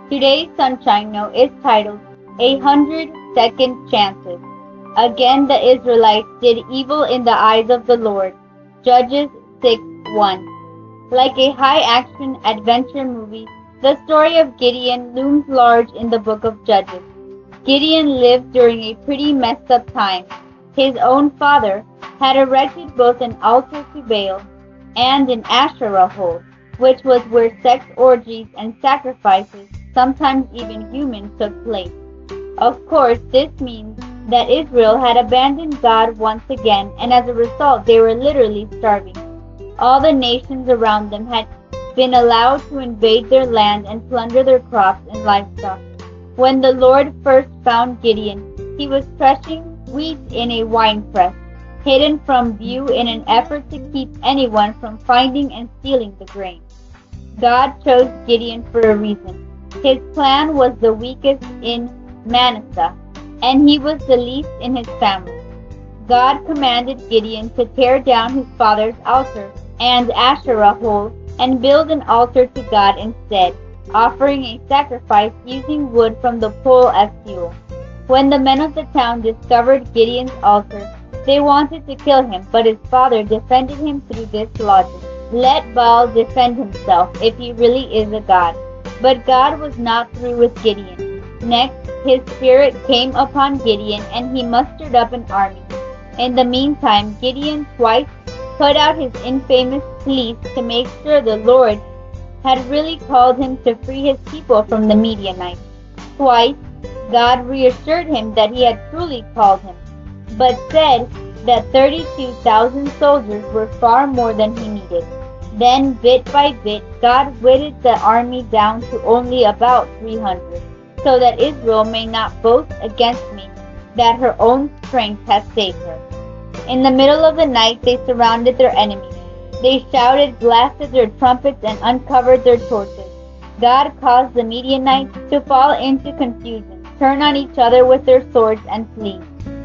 Today's Sunshine Note is titled 100 Chances. Again the Israelites did evil in the eyes of the Lord. Judges 6:1. Like a high-action adventure movie, the story of Gideon looms large in the book of Judges. Gideon lived during a pretty messed up time. His own father had erected both an altar to Baal and an Asherah hole, which was where sex orgies and sacrifices, sometimes even human, took place. Of course, this means that Israel had abandoned God once again, and as a result they were literally starving. All the nations around them had been allowed to invade their land and plunder their crops and livestock. When the Lord first found Gideon, he was threshing wheat in a winepress, hidden from view in an effort to keep anyone from finding and stealing the grain. God chose Gideon for a reason. His clan was the weakest in Manasseh, and he was the least in his family. God commanded Gideon to tear down his father's altar and Asherah hole and build an altar to God instead, offering a sacrifice using wood from the pole as fuel. When the men of the town discovered Gideon's altar, they wanted to kill him, but his father defended him through this logic. Let Baal defend himself if he really is a god. But God was not through with Gideon. Next, his spirit came upon Gideon, and he mustered up an army. In the meantime, Gideon twice put out his infamous fleece to make sure the Lord had really called him to free his people from the Midianites. Twice, God reassured him that he had truly called him, but said that 32,000 soldiers were far more than he needed. Then, bit by bit, God whittled the army down to only about 300, so that Israel may not boast against me that her own strength has saved her. In the middle of the night they surrounded their enemies. They shouted, blasted their trumpets, and uncovered their torches. God caused the Midianites to fall into confusion, turn on each other with their swords, and flee.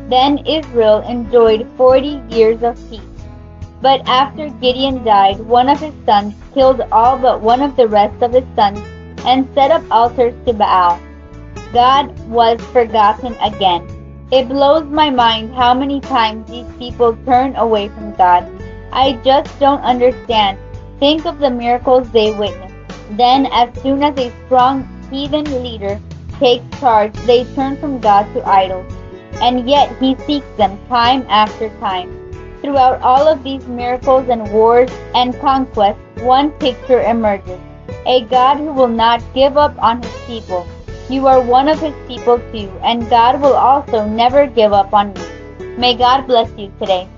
Then Israel enjoyed 40 years of peace. But after Gideon died, one of his sons killed all but one of the rest of his sons and set up altars to Baal. God was forgotten again. It blows my mind how many times these people turn away from God. I just don't understand. Think of the miracles they witnessed. Then, as soon as a strong heathen leader takes charge, they turn from God to idols. And yet He seeks them time after time. Throughout all of these miracles and wars and conquests, one picture emerges: a God who will not give up on His people. You are one of His people too, and God will also never give up on you. May God bless you today.